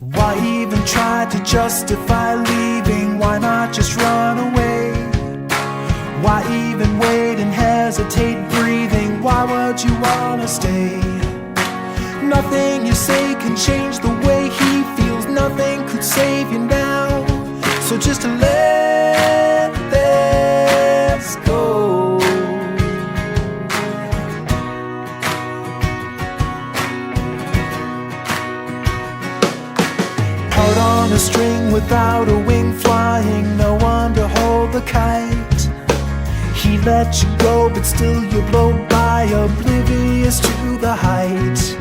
Why even try to justify leaving? Why not just run away? Why even wait and hesitate breathing? Why would you wanna stay? Nothing you say can change the way he feels. Nothing could save you now. So just let this go. Out on a string without a wing flying, no one to hold the kite. He let you go, but still you blow by, oblivious to the height.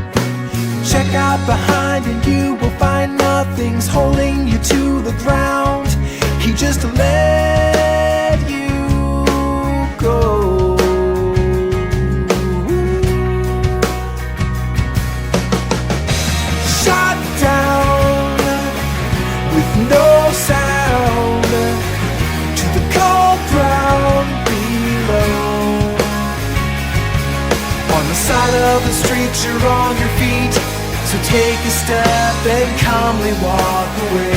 Check out behind and you will find nothing's holding you to the ground. He just let you go. Shot down with no sound to the cold ground below. On the side of the street you're on your feet, so take a step and calmly walk away.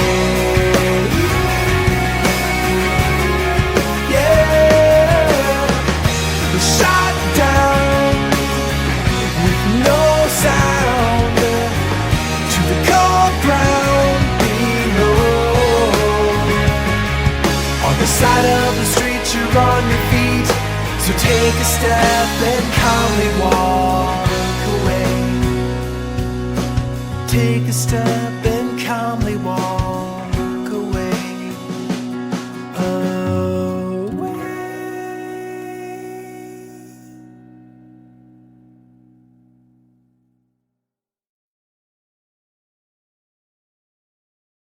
Yeah, shot down with no sound to the cold ground below. On the side of the street you're on your feet, so take a step and calmly walk away. Take a step